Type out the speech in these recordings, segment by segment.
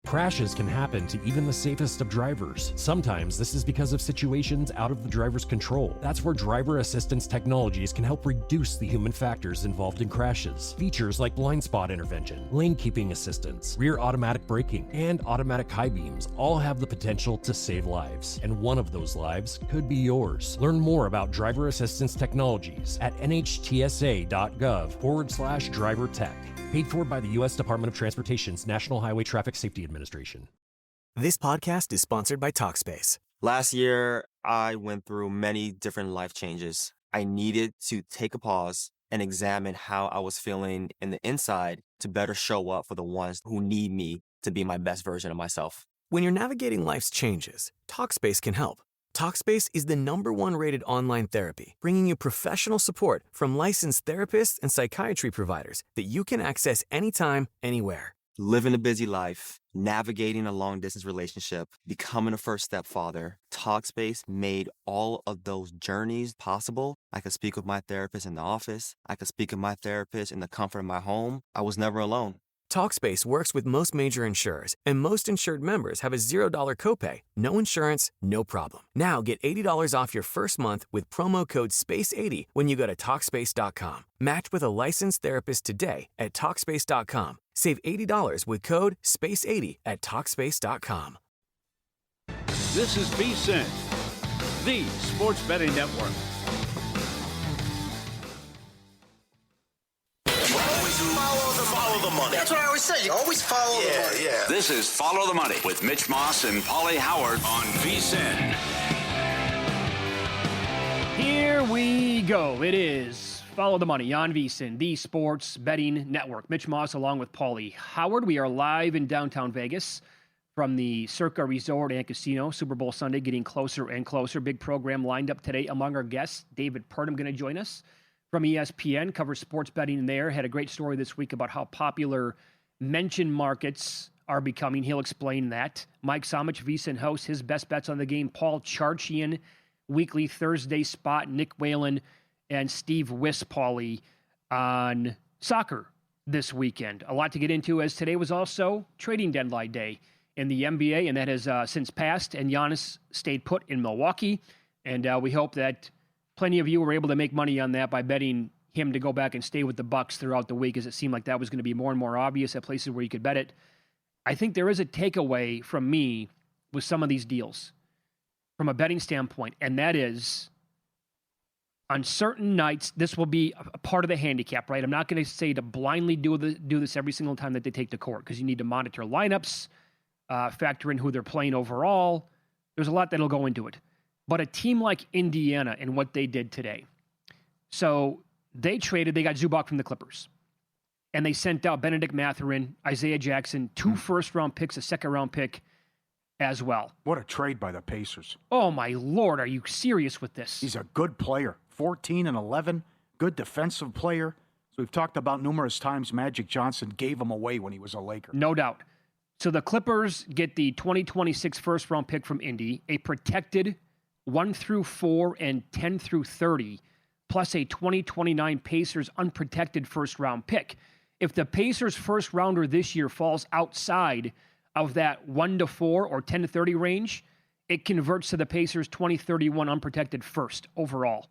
Crashes can happen to even the safest of drivers. Sometimes this is because of situations out of the driver's control. That's where driver assistance technologies can help reduce the human factors involved in crashes. Features like blind spot intervention, lane keeping assistance, rear automatic braking, and automatic high beams all have the potential to save lives. And one of those lives could be yours. Learn more about driver assistance technologies at nhtsa.gov/driver tech. Paid for by the U.S. Department of Transportation's National Highway Traffic Safety Administration. This podcast is sponsored by Talkspace. Last year, I went through many different life changes. I needed to take a pause and examine how I was feeling in the inside to better show up for the ones who need me to be my best version of myself. When you're navigating life's changes, Talkspace can help. Talkspace is the #1 rated online therapy, bringing you professional support from licensed therapists and psychiatry providers that you can access anytime, anywhere. Living a busy life, navigating a long-distance relationship, becoming a first-step father, Talkspace made all of those journeys possible. I could speak with my therapist in the office. I could speak with my therapist in the comfort of my home. I was never alone. Talkspace works with most major insurers, and most insured members have a $0 copay. No insurance, no problem. Now get $80 off your first month with promo code SPACE80 when you go to Talkspace.com. Match with a licensed therapist today at Talkspace.com. Save $80 with code SPACE80 at Talkspace.com. This is VSiN, the Sports Betting Network. Follow the money. That's what I always say. You always follow the money. Yeah. This is Follow the Money with Mitch Moss and Paulie Howard on VSiN. Here we go. It is Follow the Money on VSiN, the Sports Betting Network. Mitch Moss along with Paulie Howard. We are live in downtown Vegas from the Circa Resort and Casino. Super Bowl Sunday getting closer and closer. Big program lined up today. Among our guests, David Purdom going to join us from ESPN, covers sports betting there. Had a great story this week about how popular mention markets are becoming. He'll explain that. Mike Somich, VSiN host, his best bets on the game. Paul Charchian, weekly Thursday spot. Nick Whalen and Steve Wispauly on soccer this weekend. A lot to get into, as today was also trading deadline day in the NBA, and that has since passed, and Giannis stayed put in Milwaukee. And we hope that plenty of you were able to make money on that by betting him to go back and stay with the Bucks throughout the week, as it seemed like that was going to be more and more obvious at places where you could bet it. I think there is a takeaway from me with some of these deals from a betting standpoint, and that is on certain nights, this will be a part of the handicap, right? I'm not going to say to blindly do this every single time that they take to court, because you need to monitor lineups, factor in who they're playing overall. There's a lot that'll go into it. But a team like Indiana and what they did today. So they got Zubac from the Clippers. And they sent out Benedict Mathurin, Isaiah Jackson, 2 first-round picks, a second-round pick as well. What a trade by the Pacers. Oh, my Lord, are you serious with this? He's a good player. 14 and 11, good defensive player. So we've talked about numerous times Magic Johnson gave him away when he was a Laker. No doubt. So the Clippers get the 2026 first-round pick from Indy, a protected 1 through 4 and 10 through 30, plus a 2029 Pacers unprotected first-round pick. If the Pacers first rounder this year falls outside of that 1 to 4 or 10 to 30 range, it converts to the Pacers 2031 unprotected first overall.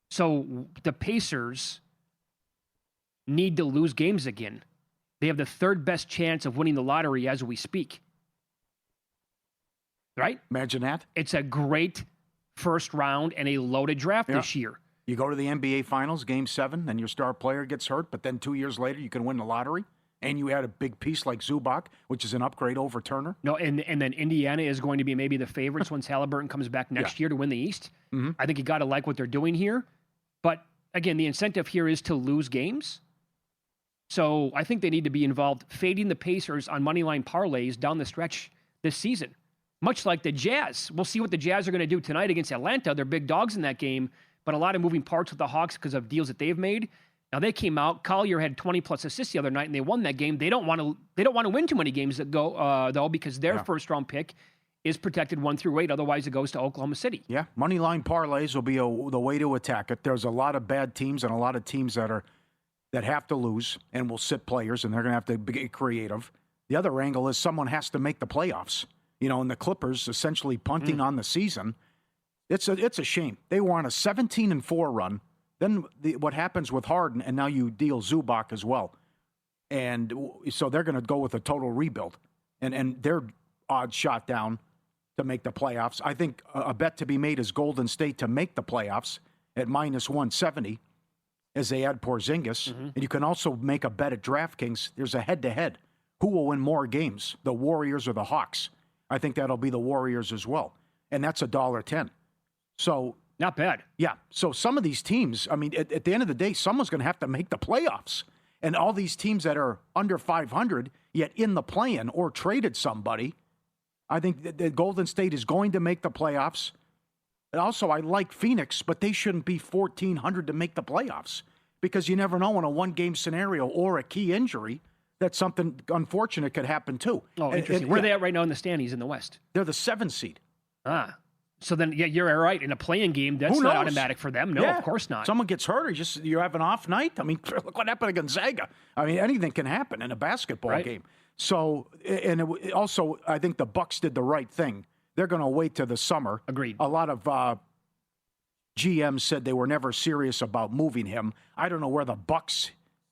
So the Pacers need to lose games again. They have the third best chance of winning the lottery as we speak. Right? Imagine that. It's a great first round and a loaded draft this year. You go to the NBA Finals, Game 7, and your star player gets hurt, but then 2 years later you can win the lottery, and you add a big piece like Zubac, which is an upgrade over Turner. No, and then Indiana is going to be maybe the favorites once Halliburton comes back next year to win the East. Mm-hmm. I think you got to like what they're doing here. But, again, the incentive here is to lose games. So I think they need to be involved fading the Pacers on moneyline parlays down the stretch this season. Much like the Jazz. We'll see what the Jazz are going to do tonight against Atlanta. They're big dogs in that game, but a lot of moving parts with the Hawks because of deals that they've made. Now they came out. Collier had 20-plus assists the other night, and they won that game. They don't want to win too many games that go though, because their first-round pick is protected 1 through 8. Otherwise, it goes to Oklahoma City. Yeah, moneyline parlays will be the way to attack it. There's a lot of bad teams and a lot of teams that have to lose and will sit players, and they're going to have to get creative. The other angle is someone has to make the playoffs. And the Clippers essentially punting on the season. It's a shame. They were on a 17-4 run. Then what happens with Harden, and now you deal Zubac as well. And so they're going to go with a total rebuild. And they're odds shot down to make the playoffs. I think a bet to be made is Golden State to make the playoffs at -170 as they add Porzingis. And you can also make a bet at DraftKings. There's a head-to-head. Who will win more games, the Warriors or the Hawks? I think that'll be the Warriors as well. And that's $1.10. So not bad. Yeah. So some of these teams, I mean, at the end of the day, someone's going to have to make the playoffs. And all these teams that are under 500, yet in the play-in or traded somebody, I think that Golden State is going to make the playoffs. And also, I like Phoenix, but they shouldn't be 1,400 to make the playoffs because you never know in a one-game scenario or a key injury that something unfortunate could happen too. Oh, interesting. Where are they at right now in the standings in the West? They're the 7th seed. So then, yeah, you're right. In a playing game, that's not automatic for them. No, of course not. Someone gets hurt, or you have an off night. I mean, look what happened to Gonzaga. I mean, anything can happen in a basketball game. So, also, I think the Bucks did the right thing. They're going to wait till the summer. Agreed. A lot of GMs said they were never serious about moving him. I don't know where the Bucks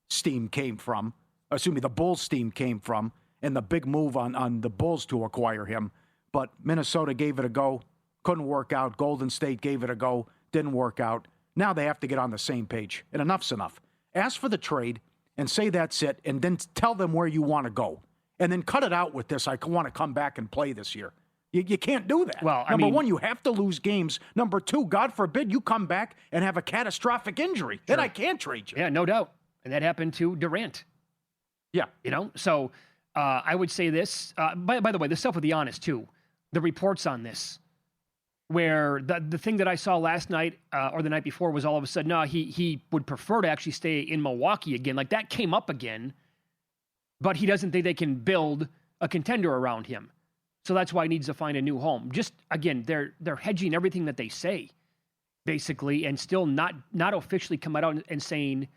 steam came from. The Bulls steam came from, and the big move on the Bulls to acquire him. But Minnesota gave it a go. Couldn't work out. Golden State gave it a go. Didn't work out. Now they have to get on the same page. And enough's enough. Ask for the trade and say that's it, and then tell them where you want to go. And then cut it out with this, I want to come back and play this year. You can't do that. Well, Number one, you have to lose games. Number two, God forbid you come back and have a catastrophic injury. Sure. Then I can't trade you. Yeah, no doubt. And that happened to Durant. Yeah. So I would say this. By the way, the stuff with Giannis, too. The reports on this, where the thing that I saw last night or the night before was all of a sudden, no, he would prefer to actually stay in Milwaukee again. Like, that came up again, but he doesn't think they can build a contender around him. So that's why he needs to find a new home. Just, again, they're hedging everything that they say, basically, and still not officially come out and saying,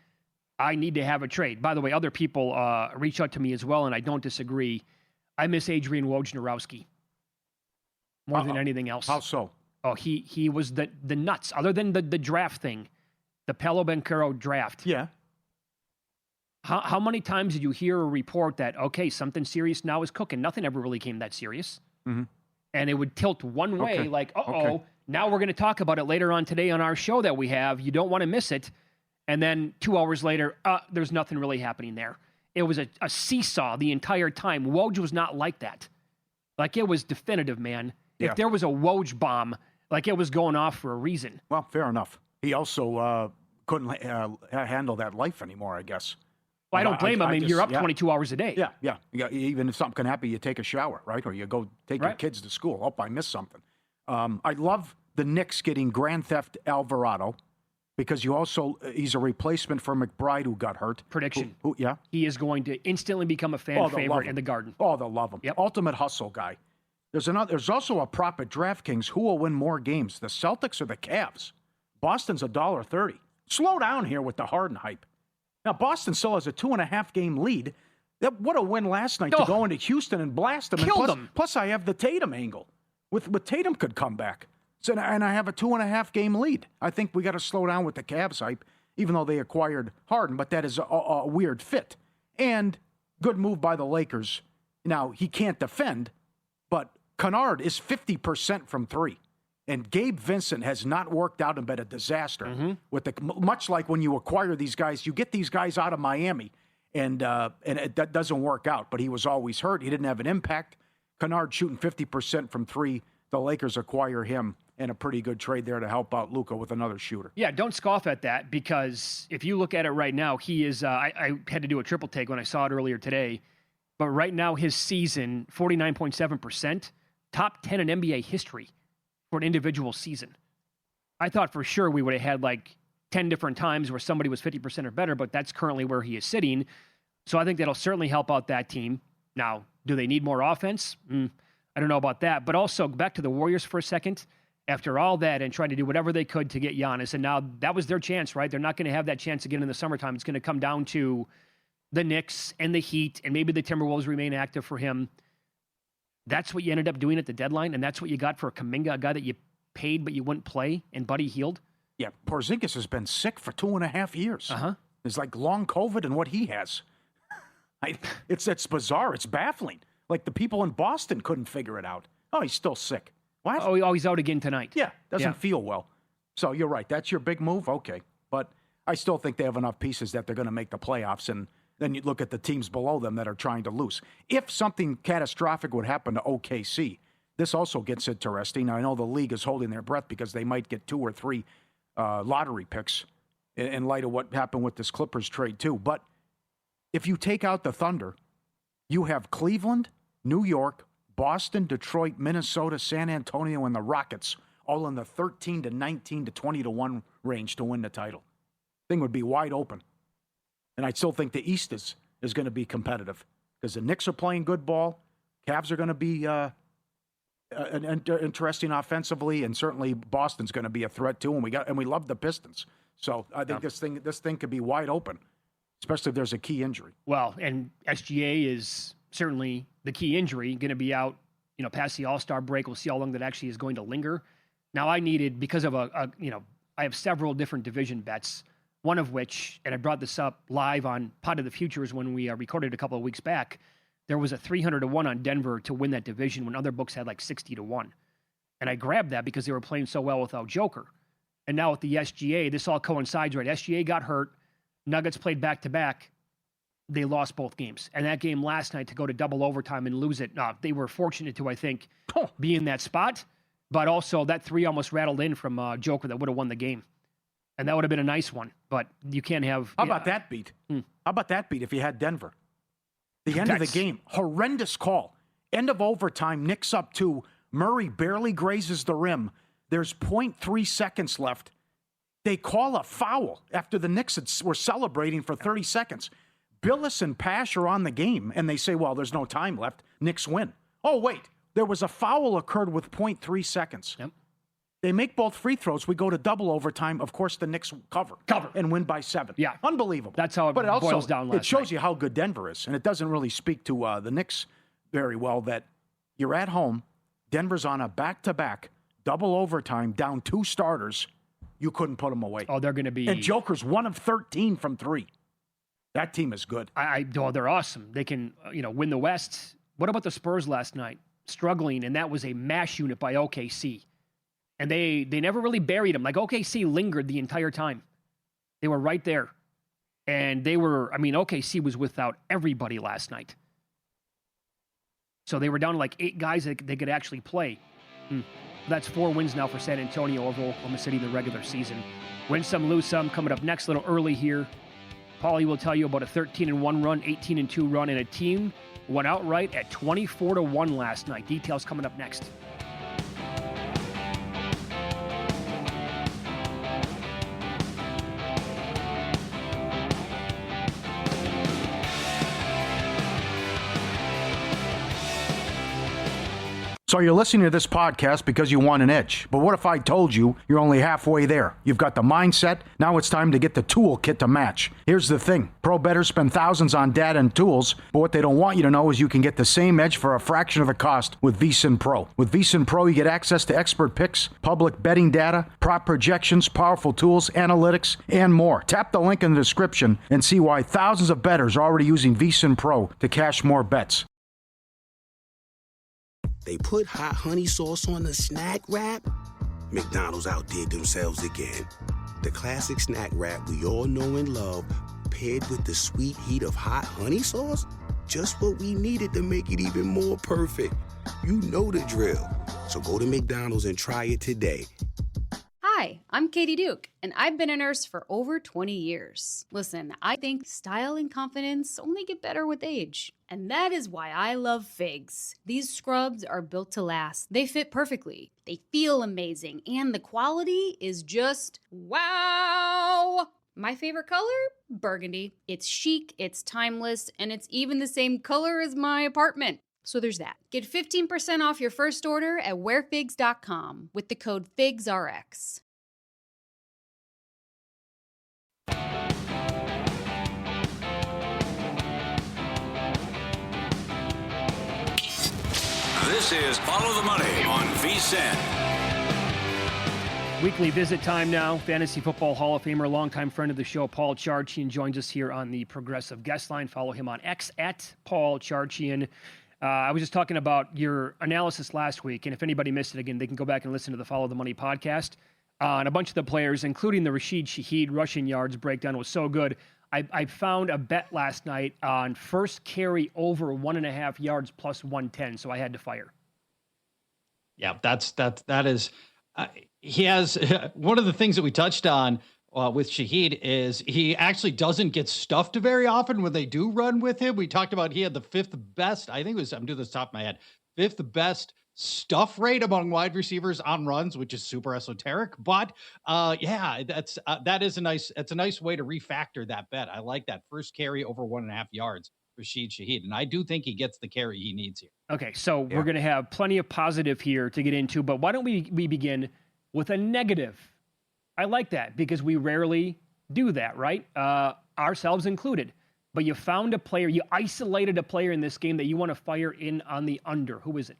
I need to have a trade. By the way, other people reach out to me as well, and I don't disagree. I miss Adrian Wojnarowski more than anything else. How so? Oh, he was the nuts. Other than the draft thing, the Paolo Banchero draft. Yeah. How many times did you hear a report that, okay, something serious now is cooking? Nothing ever really came that serious. Mm-hmm. And it would tilt one way, like, now we're going to talk about it later on today on our show that we have. You don't want to miss it. And then 2 hours later, there's nothing really happening there. It was a seesaw the entire time. Woj was not like that. Like, it was definitive, man. Yeah. If there was a Woj bomb, like, it was going off for a reason. Well, fair enough. He also couldn't handle that life anymore, I guess. Well, I don't blame him. I mean, you're up 22 hours a day. Yeah. Even if something can happen, you take a shower, right? Or you go take your kids to school. Oh, I missed something. I love the Knicks getting Grand Theft Alvarado because he's a replacement for McBride who got hurt. Prediction. Yeah? He is going to instantly become a fan favorite in the Garden. Oh, they'll love him. Yep. Ultimate hustle guy. There's also a prop at DraftKings. Who will win more games, the Celtics or the Cavs? Boston's $1.30. Slow down here with the Harden hype. Now, Boston still has a 2.5-game lead. What a win last night to go into Houston and blast them. Killed them. Plus, I have the Tatum angle. With Tatum could come back. So, and I have a 2.5-game lead. I think we got to slow down with the Cavs hype, even though they acquired Harden, but that is a weird fit. And good move by the Lakers. Now, he can't defend, but Kennard is 50% from three. And Gabe Vincent has not worked out and been a disaster. Mm-hmm. Much like when you acquire these guys, you get these guys out of Miami, and that doesn't work out. But he was always hurt. He didn't have an impact. Kennard shooting 50% from three. The Lakers acquire him, and a pretty good trade there to help out Luka with another shooter. Yeah, don't scoff at that, because if you look at it right now, he is I had to do a triple take when I saw it earlier today. But right now, his season, 49.7%, top 10 in NBA history for an individual season. I thought for sure we would have had like 10 different times where somebody was 50% or better, but that's currently where he is sitting. So I think that'll certainly help out that team. Now, do they need more offense? I don't know about that. But also, back to the Warriors for a second. After all that and trying to do whatever they could to get Giannis, and now that was their chance, right? They're not going to have that chance again in the summertime. It's going to come down to the Knicks and the Heat, and maybe the Timberwolves remain active for him. That's what you ended up doing at the deadline, and that's what you got for Kuminga, a guy that you paid but you wouldn't play, and Buddy Hield. Yeah, Porzingis has been sick for 2.5 years. Uh-huh. It's like long COVID and what he has. It's bizarre. It's baffling. Like the people in Boston couldn't figure it out. Oh, he's still sick. What? Oh, he's out again tonight. Yeah, doesn't feel well. So you're right. That's your big move? Okay. But I still think they have enough pieces that they're going to make the playoffs, and then you look at the teams below them that are trying to lose. If something catastrophic would happen to OKC, this also gets interesting. I know the league is holding their breath because they might get 2 or 3 lottery picks in light of what happened with this Clippers trade too. But if you take out the Thunder, you have Cleveland, New York, Boston, Detroit, Minnesota, San Antonio, and the Rockets all in the 13 to 19 to 20 to 1 range to win the title. Thing would be wide open. And I still think the East is going to be competitive because the Knicks are playing good ball. Cavs are going to be interesting offensively, and certainly Boston's going to be a threat too. And we love the Pistons. So I think this thing could be wide open, especially if there's a key injury. Well, and SGA is certainly the key injury, going to be out, past the All-Star break. We'll see how long that actually is going to linger. Now, I needed, because of I have several different division bets, one of which, and I brought this up live on Pot of the Futures when we recorded a couple of weeks back, there was a 300 to 1 on Denver to win that division when other books had like 60 to 1. And I grabbed that because they were playing so well without Joker. And now with the SGA, this all coincides, right? SGA got hurt. Nuggets played back-to-back. They lost both games. And that game last night to go to double overtime and lose it, they were fortunate to, I think, be in that spot. But also that 3 almost rattled in from Joker that would have won the game. And that would have been a nice one. But you can't have... How about that beat? How about that beat if you had Denver? The end of the game, horrendous call. End of overtime, Knicks up 2. Murray barely grazes the rim. There's 0.3 seconds left. They call a foul after the Knicks were celebrating for 30 seconds. Billis and Pash are on the game, and they say, well, there's no time left. Knicks win. Oh, wait. There was a foul occurred with 0.3 seconds. Yep. They make both free throws. We go to double overtime. Of course, the Knicks cover. And win by 7. Yeah. Unbelievable. That's how it boils down last night. It shows you how good Denver is, and it doesn't really speak to the Knicks very well that you're at home. Denver's on a back-to-back, double overtime, down 2 starters. You couldn't put them away. Oh, they're going to be... And Joker's 1 of 13 from 3. That team is good. They're awesome. They can, win the West. What about the Spurs last night? Struggling, and that was a mash unit by OKC. And they never really buried them. Like, OKC lingered the entire time. They were right there. And OKC was without everybody last night. So they were down to like 8 guys that they could actually play. That's 4 wins now for San Antonio over Oklahoma City in the regular season. Win some, lose some. Coming up next, a little early here. Paulie will tell you about a 13-1 run, 18-2 run, and a team went outright at 24-1 last night. Details coming up next. So you're listening to this podcast because you want an edge. But what if I told you you're only halfway there? You've got the mindset. Now it's time to get the toolkit to match. Here's the thing. Pro bettors spend thousands on data and tools, but what they don't want you to know is you can get the same edge for a fraction of the cost with VSiN Pro. With VSiN Pro, you get access to expert picks, public betting data, prop projections, powerful tools, analytics, and more. Tap the link in the description and see why thousands of bettors are already using VSiN Pro to cash more bets. They put hot honey sauce on the snack wrap. McDonald's outdid themselves again. The classic snack wrap we all know and love, paired with the sweet heat of hot honey sauce. Just what we needed to make it even more perfect. You know the drill. So go to McDonald's and try it today. Hi, I'm Katie Duke, and I've been a nurse for over 20 years. Listen, I think style and confidence only get better with age. And that is why I love Figs. These scrubs are built to last. They fit perfectly. They feel amazing. And the quality is just wow! My favorite color? Burgundy. It's chic, it's timeless, and it's even the same color as my apartment. So there's that. Get 15% off your first order at wearfigs.com with the code FIGSRX. This is Follow the Money on VSiN. Weekly visit time now. Fantasy Football Hall of Famer, longtime friend of the show, Paul Charchian, joins us here on the Progressive Guest Line. Follow him on X at Paul Charchian. I was just talking about your analysis last week, and if anybody missed it again, they can go back and listen to the Follow the Money podcast. And a bunch of the players, including the Rashid Shaheed rushing yards breakdown, was so good. I found a bet last night on first carry over 1.5 yards plus 110, so I had to fire. Yeah, that is. He has one of the things that we touched on with Shaheed is he actually doesn't get stuffed very often when they do run with him. We talked about he had the 5th best, I think it was, I'm doing this top of my head, 5th best stuff rate among wide receivers on runs, which is super esoteric. But that's a nice way to refactor that bet. I like that first carry over 1.5 yards. Rashid Shaheed, and I do think he gets the carry he needs here. Okay, so we're going to have plenty of positive here to get into, but why don't we begin with a negative? I like that because we rarely do that, right? Ourselves included. But you found a player, you isolated a player in this game that you want to fire in on the under. Who is it?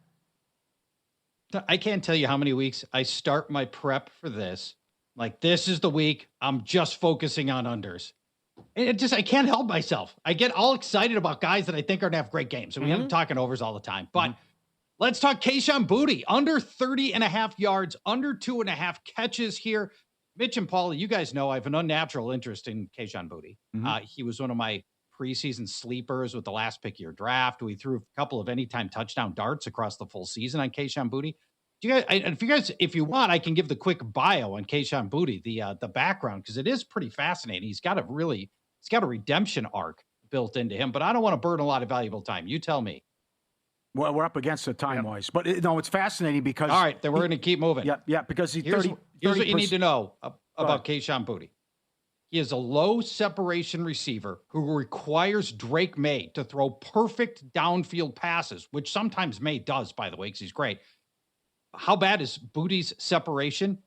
I can't tell you how many weeks I start my prep for this. Like, this is the week I'm just focusing on unders. And I can't help myself. I get all excited about guys that I think are going to have great games. And we haven't talking overs all the time. But let's talk Kayshon Boutte. Under 30.5 yards, under 2.5 catches here. Mitch and Paul, you guys know I have an unnatural interest in Kayshon Boutte. He was one of my preseason sleepers with the last pick of your draft. We threw a couple of anytime touchdown darts across the full season on Kayshon Boutte. If you want, I can give the quick bio on Kayshon Boutte, the background, because it is pretty fascinating. He's got a redemption arc built into him, but I don't want to burn a lot of valuable time. You tell me. Well, we're up against it time-wise, but it's fascinating because... All right, then we're going to keep moving. Yeah, because here's what you need to know about Kayshon Boutte. He is a low-separation receiver who requires Drake May to throw perfect downfield passes, which sometimes May does, by the way, because he's great. How bad is Boutte's separation?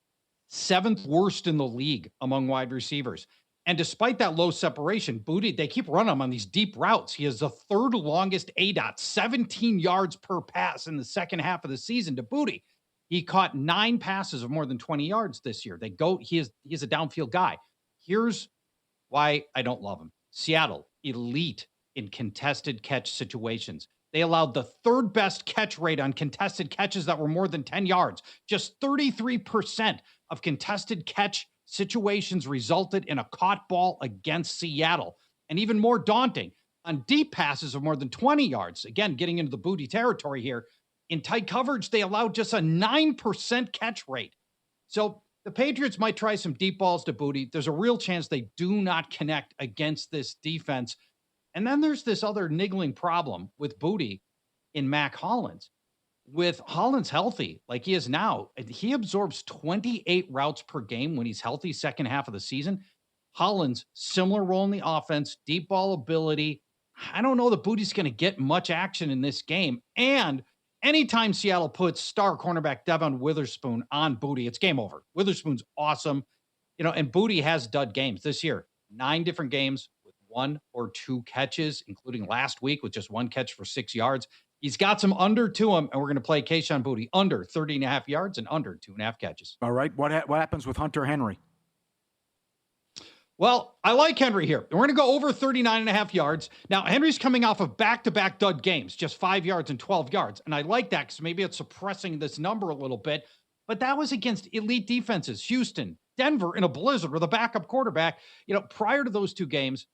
7th worst in the league among wide receivers. And despite that low separation, Boutte, they keep running him on these deep routes. He has the 3rd longest ADOT, 17 yards per pass in the second half of the season to Boutte. He caught 9 passes of more than 20 yards this year. He is a downfield guy. Here's why I don't love him. Seattle, elite in contested catch situations. They allowed the 3rd best catch rate on contested catches that were more than 10 yards. Just 33% of contested catch situations resulted in a caught ball against Seattle. And even more daunting, on deep passes of more than 20 yards, again, getting into the Boutte territory here, in tight coverage, they allowed just a 9% catch rate. So the Patriots might try some deep balls to Boutte. There's a real chance they do not connect against this defense. And then there's this other niggling problem with Boutte in Mac Hollins. With Hollins healthy, like he is now, he absorbs 28 routes per game when he's healthy second half of the season. Hollins, similar role in the offense, deep ball ability. I don't know that Boutte's going to get much action in this game. And anytime Seattle puts star cornerback Devon Witherspoon on Boutte, it's game over. Witherspoon's awesome. And Boutte has dud games this year. 9 different games with 1 or 2 catches, including last week with just 1 catch for 6 yards. He's got some under to him, and we're going to play Kayshon Boutte under 30.5 yards and under 2.5 catches. All right. What happens with Hunter Henry? Well, I like Henry here. We're going to go over 39.5 yards. Now, Henry's coming off of back-to-back dud games, just 5 yards and 12 yards. And I like that because maybe it's suppressing this number a little bit. But that was against elite defenses. Houston, Denver in a blizzard with a backup quarterback. Prior to those 2 games,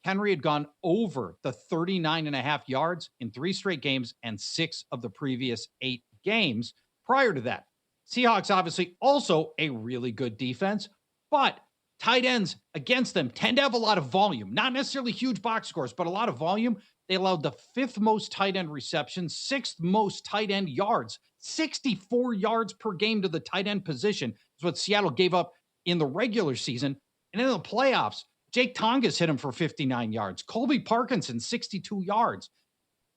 Henry had gone over the 39.5 yards in 3 straight games and 6 of the previous 8 games prior to that. Seahawks, obviously, also a really good defense, but tight ends against them tend to have a lot of volume, not necessarily huge box scores, but a lot of volume. They allowed the 5th most tight end receptions, 6th most tight end yards, 64 yards per game to the tight end position is what Seattle gave up in the regular season. And in the playoffs, Jake Tongas hit him for 59 yards. Colby Parkinson, 62 yards.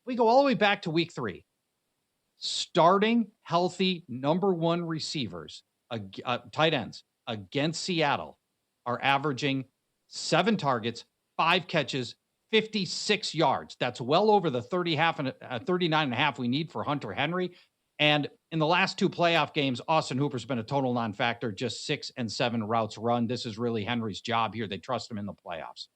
We go all the way back to week 3. Starting healthy number 1 receivers, tight ends against Seattle are averaging 7 targets, 5 catches, 56 yards. That's well over the 39 and a half we need for Hunter Henry. And in the last 2 playoff games, Austin Hooper's been a total non-factor, just 6 and 7 routes run. This is really Henry's job here. They trust him in the playoffs.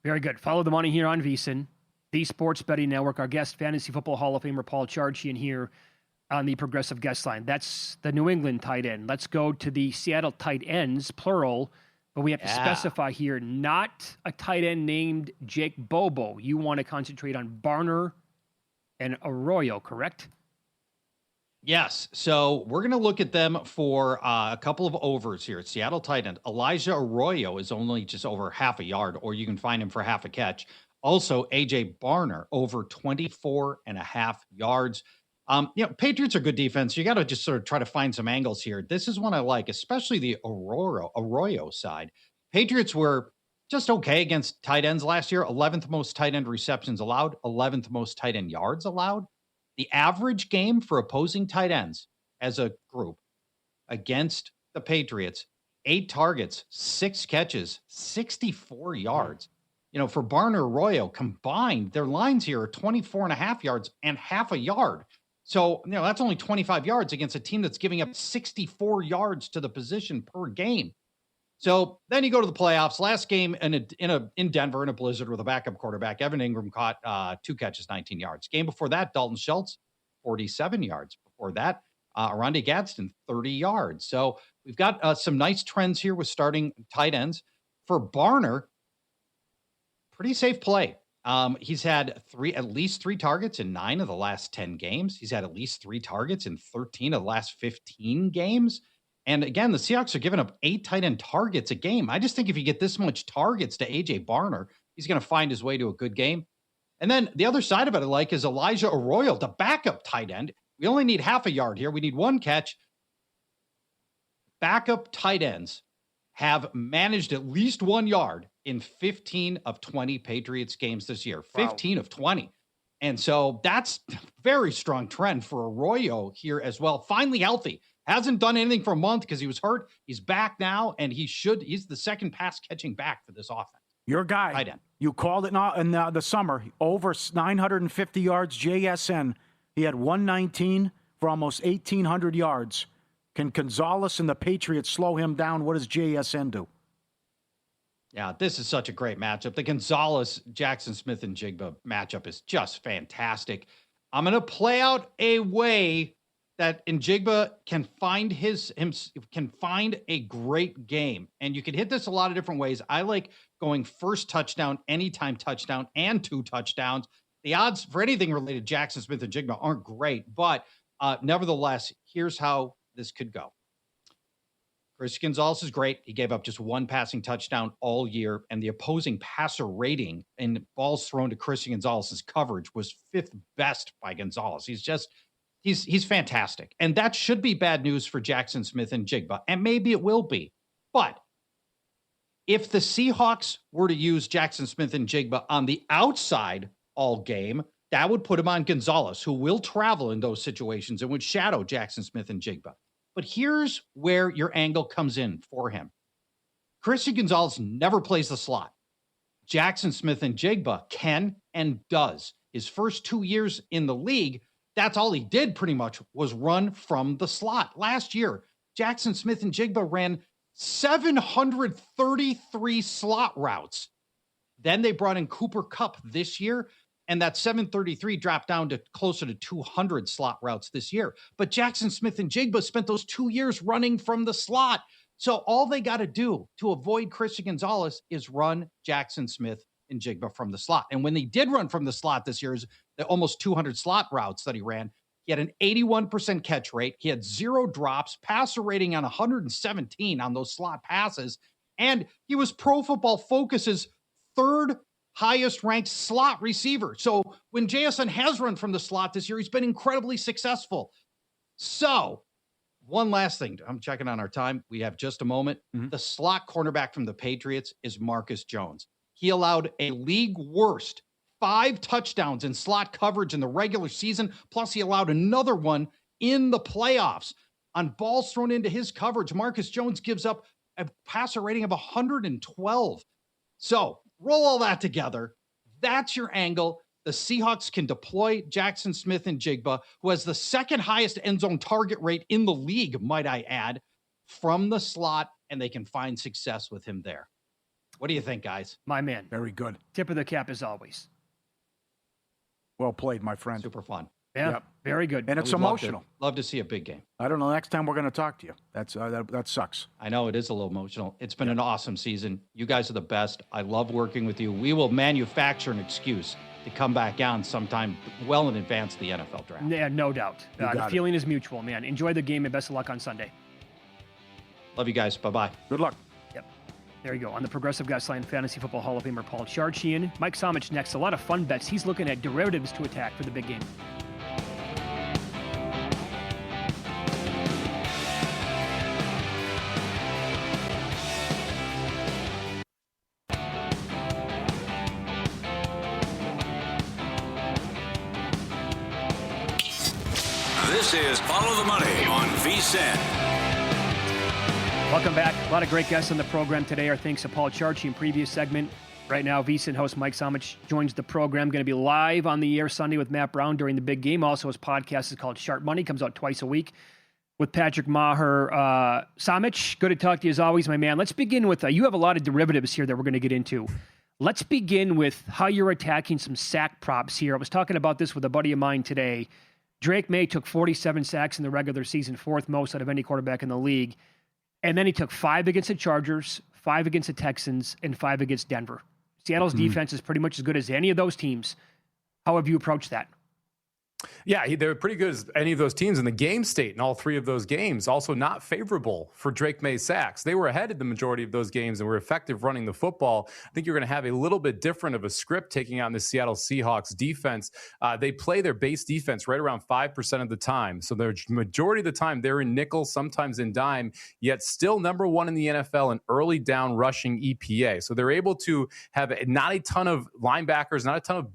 Very good. Follow the money here on VSiN, the Sports Betting Network. Our guest, Fantasy Football Hall of Famer Paul Charchian here on the Progressive Guest Line. That's the New England tight end. Let's go to the Seattle tight ends, plural, but we have to specify here, not a tight end named Jake Bobo. You want to concentrate on Barner and Arroyo, correct? Yes. So we're going to look at them for a couple of overs here. Seattle tight end Elijah Arroyo is only just over half a yard, or you can find him for half a catch. Also, AJ Barner over 24 and a half yards. Patriots are good defense. You got to just sort of try to find some angles here. This is one I like, especially the Arroyo side. Patriots were just okay against tight ends last year. 11th most tight end receptions allowed, 11th most tight end yards allowed. The average game for opposing tight ends as a group against the Patriots, 8 targets, 6 catches, 64 yards. For Barner, Arroyo combined, their lines here are 24 and a half yards and half a yard. So, that's only 25 yards against a team that's giving up 64 yards to the position per game. So then you go to the playoffs. Last game in Denver in a blizzard with a backup quarterback, Evan Ingram caught 2 catches, 19 yards. Game before that, Dalton Schultz, 47 yards. Before that, Aronde Gadsden, 30 yards. So we've got some nice trends here with starting tight ends. For Barner, pretty safe play. He's had at least three targets in 9 of the last 10 games. He's had at least 3 targets in 13 of the last 15 games. And again, the Seahawks are giving up 8 tight end targets a game. I just think if you get this much targets to AJ Barner, he's going to find his way to a good game. And then the other side of it I like is Elijah Arroyo, the backup tight end. We only need half a yard here. We need 1 catch. Backup tight ends have managed at least 1 yard in 15 of 20 Patriots games this year. 15 of 20. And so that's a very strong trend for Arroyo here as well. Finally healthy. Hasn't done anything for a month because he was hurt. He's back now, and he's the second pass catching back for this offense. Your guy, tight end. You called it in the summer, over 950 yards, JSN. He had 119 for almost 1,800 yards. Can Gonzalez and the Patriots slow him down? What does JSN do? Yeah, this is such a great matchup. The Gonzalez, Jackson Smith, and Jigba matchup is just fantastic. I'm going to play out a way that Njigba can find can find a great game. And you can hit this a lot of different ways. I like going first touchdown, anytime touchdown, and 2 touchdowns. The odds for anything related to Jackson Smith and Jigba aren't great, but nevertheless, here's how this could go. Chris Gonzalez is great. He gave up just 1 passing touchdown all year, and the opposing passer rating in balls thrown to Christian Gonzalez's coverage was 5th best by Gonzalez. He's fantastic. And that should be bad news for Jackson Smith and Jigba, and maybe it will be. But if the Seahawks were to use Jackson Smith and Jigba on the outside all game, that would put him on Gonzalez, who will travel in those situations and would shadow Jackson Smith and Jigba. But here's where your angle comes in for him. Christian Gonzalez never plays the slot. Jackson Smith and Jigba can and does. His first 2 years in the league, that's all he did pretty much was run from the slot. Last year, Jackson Smith and Jigba ran 733 slot routes. Then they brought in Cooper Kupp this year, and that 733 dropped down to closer to 200 slot routes this year. But Jackson Smith and Jigba spent those 2 years running from the slot. So all they got to do to avoid Christian Gonzalez is run Jackson Smith and Jigba from the slot. And when they did run from the slot this year, the almost 200 slot routes that he ran, he had an 81% catch rate. He had 0 drops, passer rating on 117 on those slot passes. And he was Pro Football Focus's 3rd highest ranked slot receiver. So when JSN has run from the slot this year, he's been incredibly successful. So one last thing. I'm checking on our time. We have just a moment. Mm-hmm. The slot cornerback from the Patriots is Marcus Jones. He allowed a league worst 5 touchdowns in slot coverage in the regular season. Plus he allowed another one in the playoffs. On balls thrown into his coverage, Marcus Jones gives up a passer rating of 112. So roll all that together. that's your angle. The Seahawks can deploy Jackson Smith and Jigba, who has the second highest end zone target rate in the league, might I add, from the slot, and they can find success with him there. What do you think, guys? My man. Very good. Tip of the cap as always. Well played, my friend. Super fun. Yeah, Yep. Very good. And it's emotional. Love to see a big game. I don't know. Next time we're going to talk to you. That sucks. I know it is a little emotional. It's been an awesome season. You guys are the best. I love working with you. We will manufacture an excuse to come back on sometime well in advance of the NFL draft. Yeah, no doubt. The feeling is mutual, man. Enjoy the game and best of luck on Sunday. Love you guys. Bye-bye. Good luck. Yep. There you go. On the Progressive Gaslight Fantasy Football Hall of Famer Paul Charchian. Mike Somich next. A lot of fun bets. He's looking at derivatives to attack for the big game. This is Follow the Money on VSiN. Welcome back. A lot of great guests on the program today. Our thanks to Paul Charchian, previous segment. Right now, VSiN host Mike Somich joins the program. Going to be live on the air Sunday with Matt Brown during the big game. Also, his podcast is called Sharp Money. Comes out twice a week with Patrick Maher. Somich, good to talk to you as always, my man. Let's begin with, you have a lot of derivatives here that we're going to get into. Let's begin with how you're attacking some sack props here. I was talking about this with a buddy of mine today. Drake May took 47 sacks in the regular season, fourth most out of any quarterback in the league. And then he took 5 against the Chargers, 5 against the Texans, and 5 against Denver. Seattle's defense is pretty much as good as any of those teams. How have you approached that? Yeah, they're pretty good as any of those teams in the game state in all 3 of those games. Also not favorable for Drake May's sacks. They were ahead in the majority of those games and were effective running the football. I think you're going to have a little bit different of a script taking on the Seattle Seahawks defense. They play their base defense right around 5% of the time. So the majority of the time they're in nickel, sometimes in dime, yet still number 1 in the NFL in early down rushing EPA. So they're able to have not a ton of linebackers, not a ton of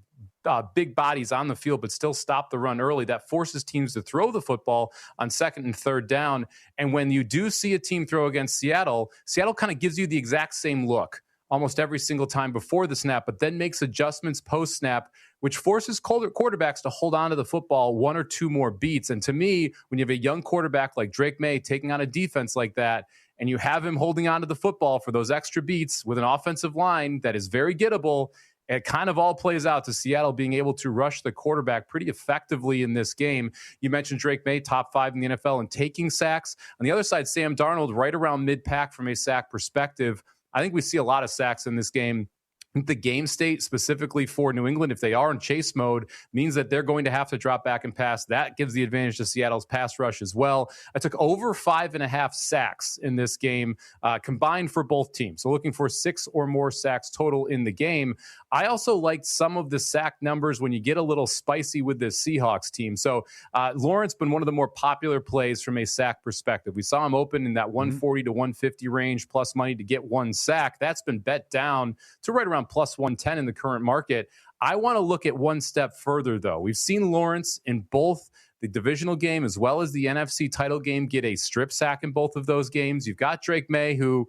big bodies on the field, but still stop the run early. That forces teams to throw the football on second and third down. And when you do see a team throw against Seattle, Seattle kind of gives you the exact same look almost every single time before the snap, but then makes adjustments post-snap, which forces quarterbacks to hold on to the football 1 or 2 more beats. And to me, when you have a young quarterback like Drake May taking on a defense like that, and you have him holding on to the football for those extra beats with an offensive line that is very gettable, it kind of all plays out to Seattle being able to rush the quarterback pretty effectively in this game. You mentioned Drake May, top 5 in the NFL in taking sacks. On the other side, Sam Darnold, right around mid-pack from a sack perspective. I think we see a lot of sacks in this game. The game state specifically for New England, if they are in chase mode, means that they're going to have to drop back and pass. That gives the advantage to Seattle's pass rush as well. I took over 5.5 sacks in this game combined for both teams. So looking for 6 or more sacks total in the game. I also liked some of the sack numbers when you get a little spicy with this Seahawks team. So Lawrence been one of the more popular plays from a sack perspective. We saw him open in that 140 to 150 range plus money to get 1 sack. That's been bet down to right around plus 110 in the current market. I want to look at one step further, though. We've seen Lawrence in both the divisional game as well as the NFC title game get a strip sack in both of those games. You've got Drake May, who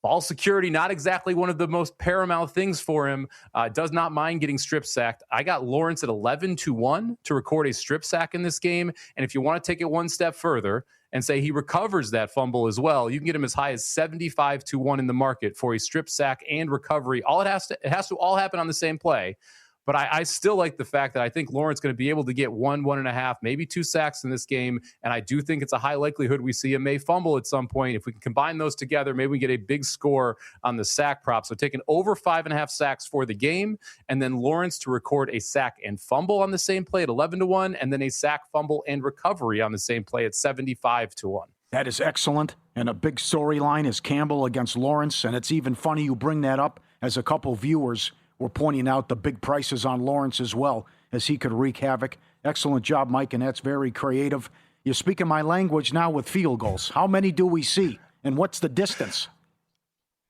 ball security, not exactly one of the most paramount things for him, does not mind getting strip sacked. I got Lawrence at 11-1 to record a strip sack in this game. And if you want to take it one step further and say he recovers that fumble as well, you can get him as high as 75-1 in the market for a strip sack and recovery. It has to all happen on the same play. But I still like the fact that I think Lawrence is going to be able to get 1.5, maybe 2 sacks in this game. And I do think it's a high likelihood we see a May fumble at some point. If we can combine those together, maybe we get a big score on the sack prop. So taking over 5.5 sacks for the game, and then Lawrence to record a sack and fumble on the same play at 11-1, and then a sack, fumble, and recovery on the same play at 75-1. That is excellent. And a big storyline is Campbell against Lawrence. And it's even funny you bring that up, as a couple viewers were pointing out the big prices on Lawrence as well, as he could wreak havoc. Excellent job, Mike, and that's very creative. You're speaking my language now with field goals. How many do we see, and what's the distance?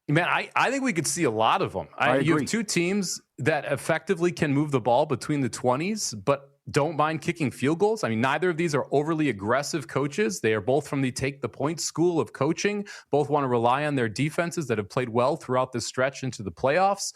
Man, I think we could see a lot of them. I agree. You have 2 teams that effectively can move the ball between the 20s, but don't mind kicking field goals. I mean, neither of these are overly aggressive coaches. They are both from the take the point school of coaching. Both want to rely on their defenses that have played well throughout this stretch into the playoffs.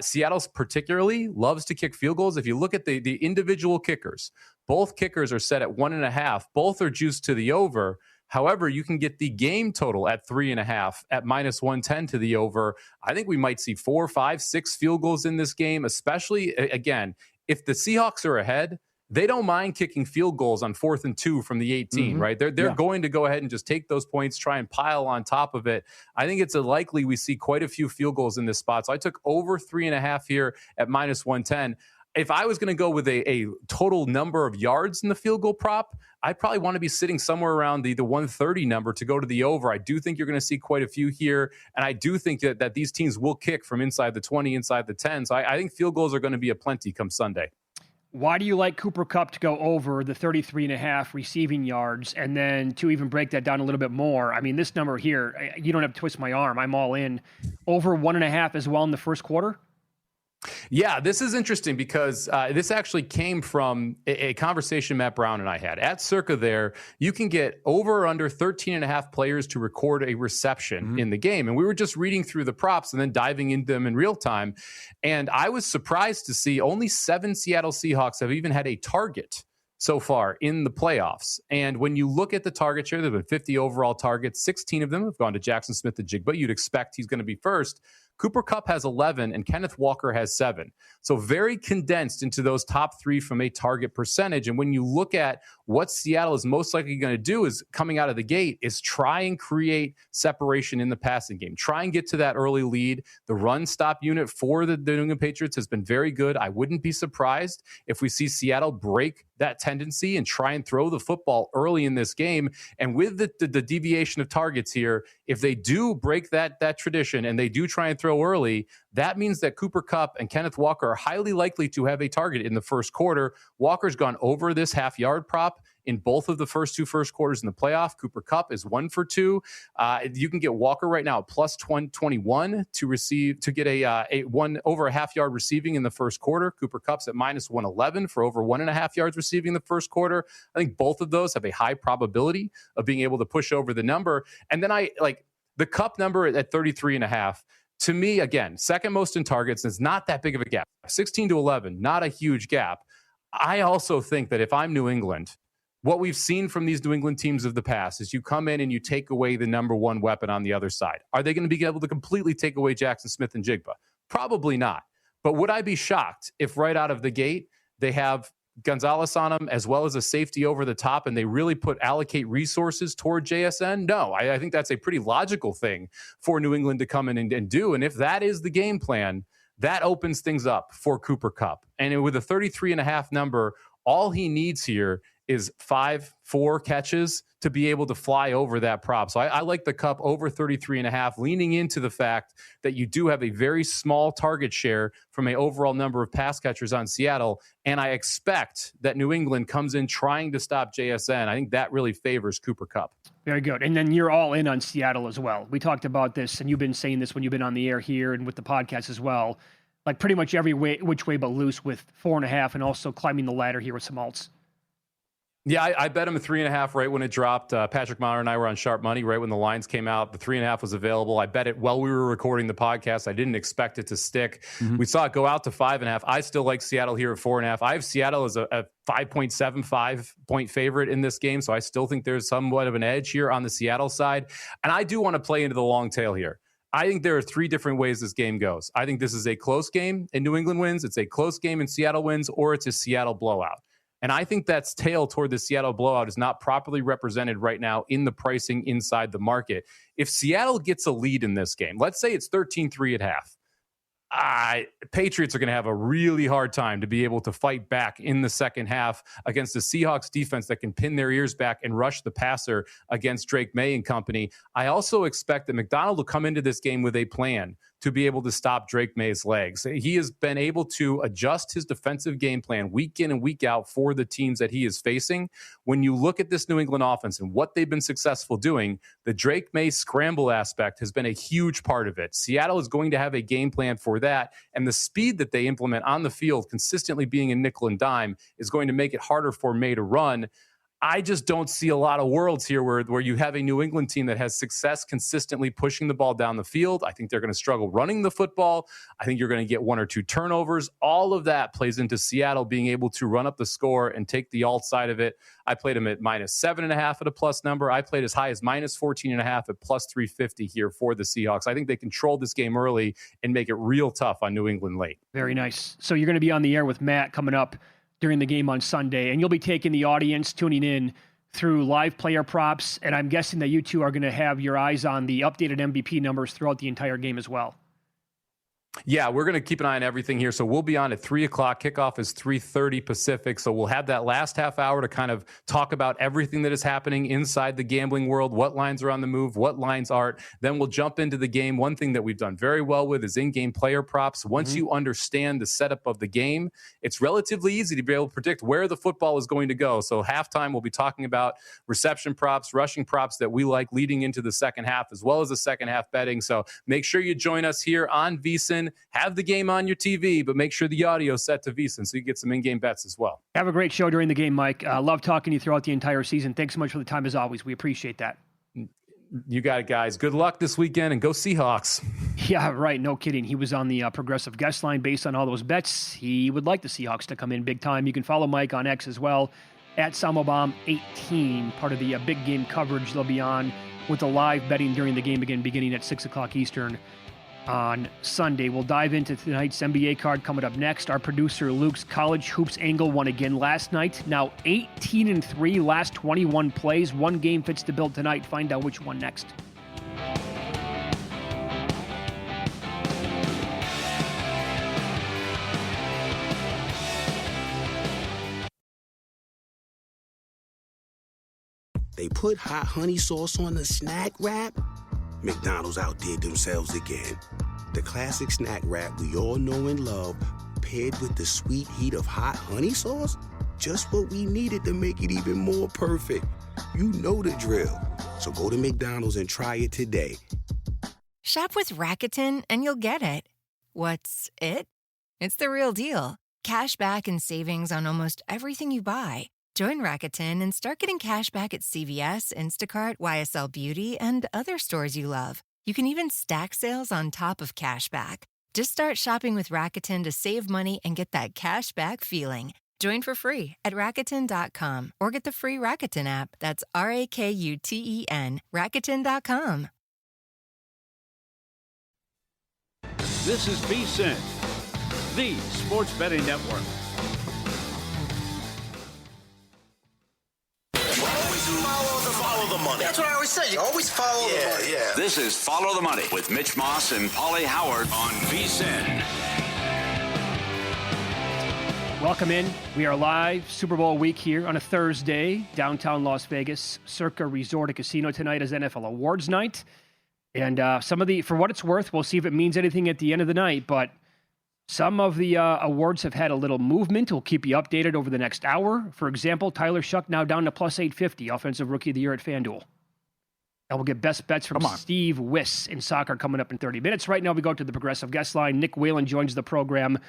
Seattle particularly loves to kick field goals. If you look at the individual kickers, both kickers are set at 1.5. Both are juiced to the over. However, you can get the game total at 3.5 at -110 to the over. I think we might see 4, 5, 6 field goals in this game, especially, again, if the Seahawks are ahead, they don't mind kicking field goals on 4th and 2 from the 18, right? They're going to go ahead and just take those points, try and pile on top of it. I think it's likely we see quite a few field goals in this spot. So I took over 3.5 here at -110. If I was going to go with a total number of yards in the field goal prop, I probably want to be sitting somewhere around the 130 number to go to the over. I do think you're going to see quite a few here, and I do think that these teams will kick from inside the 20, inside the 10. So I think field goals are going to be aplenty come Sunday. Why do you like Cooper Kupp to go over the 33.5 receiving yards? And then to even break that down a little bit more, I mean, this number here, you don't have to twist my arm. I'm all in. Over 1.5 as well in the first quarter? Yeah, this is interesting because this actually came from a conversation Matt Brown and I had. At Circa there, you can get over or under 13.5 players to record a reception in the game. And we were just reading through the props and then diving into them in real time. And I was surprised to see only 7 Seattle Seahawks have even had a target so far in the playoffs. And when you look at the target share, there have been 50 overall targets. 16 of them have gone to Jackson Smith-Njigba. You'd expect he's going to be first. Cooper Kupp has 11 and Kenneth Walker has 7. So very condensed into those top 3 from a target percentage. And when you look at what Seattle is most likely going to do is coming out of the gate is try and create separation in the passing game. Try and get to that early lead. The run stop unit for the New England Patriots has been very good. I wouldn't be surprised if we see Seattle break that tendency and try and throw the football early in this game. And with the deviation of targets here, if they do break that tradition and they do try and throw early, that means that Cooper Kupp and Kenneth Walker are highly likely to have a target in the first quarter. Walker's gone over this half-yard prop in both of the first quarters in the playoff. Cooper Kupp is 1 for 2. You can get Walker right now at plus 21 to get a one over a half-yard receiving in the first quarter. Cooper Kupp's at minus 111 for over 1.5 yards receiving in the first quarter. I think both of those have a high probability of being able to push over the number. And then I like the Kupp number at 33.5. To me, again, second most in targets is not that big of a gap. 16 to 11, not a huge gap. I also think that if I'm New England, what we've seen from these New England teams of the past is you come in and you take away the number one weapon on the other side. Are they going to be able to completely take away Jackson Smith-Njigba? Probably not. But would I be shocked if right out of the gate they have Gonzalez on them as well as a safety over the top and they really allocate resources toward JSN? No, I think that's a pretty logical thing for New England to come in and do. And if that is the game plan, that opens things up for Cooper Kupp. And with a 33.5 number, all he needs here is 4 catches to be able to fly over that prop. So I like the Kupp over 33.5, leaning into the fact that you do have a very small target share from an overall number of pass catchers on Seattle. And I expect that New England comes in trying to stop JSN. I think that really favors Cooper Kupp. Very good. And then you're all in on Seattle as well. We talked about this, and you've been saying this when you've been on the air here and with the podcast as well. Like pretty much every which way but loose with 4.5 and also climbing the ladder here with some alts. Yeah, I bet him a 3.5 right when it dropped. Patrick Meyer and I were on sharp money right when the lines came out. The 3.5 was available. I bet it while we were recording the podcast. I didn't expect it to stick. We saw it go out to 5.5. I still like Seattle here at 4.5. I have Seattle as a 5.75 point favorite in this game, so I still think there's somewhat of an edge here on the Seattle side. And I do want to play into the long tail here. I think there are 3 different ways this game goes. I think this is a close game and New England wins. It's a close game and Seattle wins, or it's a Seattle blowout. And I think that's tail toward the Seattle blowout is not properly represented right now in the pricing inside the market. If Seattle gets a lead in this game, let's say it's 13-3 at half, Patriots are going to have a really hard time to be able to fight back in the second half against the Seahawks defense that can pin their ears back and rush the passer against Drake May and company. I also expect that McDonald will come into this game with a plan to be able to stop Drake May's legs. He has been able to adjust his defensive game plan week in and week out for the teams that he is facing. When you look at this New England offense and what they've been successful doing, the Drake May scramble aspect has been a huge part of it. Seattle is going to have a game plan for that, and the speed that they implement on the field, consistently being a nickel and dime, is going to make it harder for May to run. I just don't see a lot of worlds here where you have a New England team that has success consistently pushing the ball down the field. I think they're going to struggle running the football. I think you're going to get 1 or 2 turnovers. All of that plays into Seattle being able to run up the score and take the alt side of it. I played them at -7.5 at a plus number. I played as high as -14.5 at plus 350 here for the Seahawks. I think they control this game early and make it real tough on New England late. Very nice. So you're going to be on the air with Matt coming up during the game on Sunday, and you'll be taking the audience tuning in through live player props, and I'm guessing that you two are going to have your eyes on the updated MVP numbers throughout the entire game as well. Yeah, we're going to keep an eye on everything here. So we'll be on at 3 o'clock. Kickoff is 3:30 Pacific. So we'll have that last half hour to kind of talk about everything that is happening inside the gambling world, what lines are on the move, what lines aren't. Then we'll jump into the game. One thing that we've done very well with is in-game player props. Once you understand the setup of the game, it's relatively easy to be able to predict where the football is going to go. So halftime, we'll be talking about reception props, rushing props that we like leading into the second half, as well as the second half betting. So make sure you join us here on VSiN. Have the game on your TV, but make sure the audio is set to VSiN so you get some in-game bets as well. Have a great show during the game, Mike. Love talking to you throughout the entire season. Thanks so much for the time as always. We appreciate that. You got it, guys. Good luck this weekend, and go Seahawks. Yeah, right. No kidding. He was on the progressive guest line based on all those bets. He would like the Seahawks to come in big time. You can follow Mike on X as well, at SalmoBomb18, part of the big game coverage they'll be on with the live betting during the game again, beginning at 6 o'clock Eastern on Sunday. We'll dive into tonight's NBA card coming up next. Our producer Luke's college hoops angle won again last night. Now 18-3, last 21 plays. One game fits the bill tonight. Find out which one next. They put hot honey sauce on the snack wrap. McDonald's outdid themselves again. The classic snack wrap we all know and love, paired with the sweet heat of hot honey sauce, just what we needed to make it even more perfect. You know the drill. So go to McDonald's and try it today. Shop with Rakuten and you'll get it. What's it? It's the real deal. Cash back and savings on almost everything you buy. Join Rakuten and start getting cash back at CVS, Instacart, YSL Beauty, and other stores you love. You can even stack sales on top of cash back. Just start shopping with Rakuten to save money and get that cash back feeling. Join for free at Rakuten.com or get the free Rakuten app. That's Rakuten, Rakuten.com. This is VSiN, the sports betting network. Follow the money. That's what I always say. You always follow the money. Yeah. This is Follow the Money with Mitch Moss and Paulie Howard on VSiN. Welcome in. We are live Super Bowl week here on a Thursday, downtown Las Vegas, Circa Resort and Casino. Tonight is NFL Awards night. And for what it's worth, we'll see if it means anything at the end of the night, but some of the awards have had a little movement. We'll keep you updated over the next hour. For example, Tyler Shuck now down to plus 850, Offensive Rookie of the Year at FanDuel. And we'll get best bets from Steve Wiss in soccer coming up in 30 minutes. Right now, we go to the progressive guest line. Nick Whalen joins the program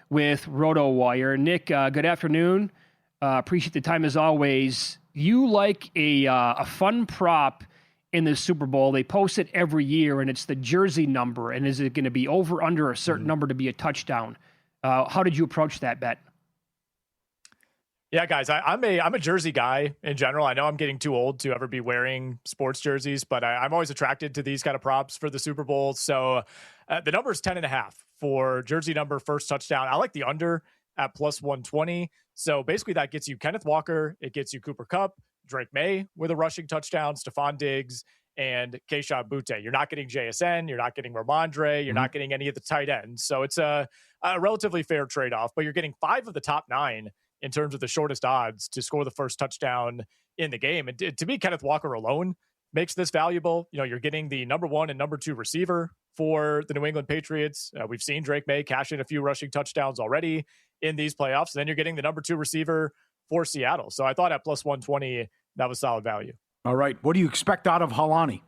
with RotoWire. Nick, good afternoon. Appreciate the time as always. You like a fun prop in the Super Bowl. They post it every year, and it's the jersey number. And is it going to be over, under a certain number to be a touchdown? How did you approach that bet? Yeah, guys, I'm a jersey guy in general. I know I'm getting too old to ever be wearing sports jerseys, but I'm always attracted to these kind of props for the Super Bowl. So the number is 10.5 for jersey number first touchdown. I like the under at plus 120. So basically that gets you Kenneth Walker. It gets you Cooper Kupp, Drake May with a rushing touchdown, Stephon Diggs, and Kayshon Boutte. You're not getting JSN. You're not getting Ramondre. You're not getting any of the tight ends. So it's a relatively fair trade-off, but you're getting 5 of the top 9 in terms of the shortest odds to score the first touchdown in the game. And to me, Kenneth Walker alone makes this valuable. You're getting the number 1 and number 2 receiver for the New England Patriots. We've seen Drake May cash in a few rushing touchdowns already in these playoffs. And then you're getting the number 2 receiver for Seattle. So I thought at plus 120, that was solid value. All right. What do you expect out of Halani?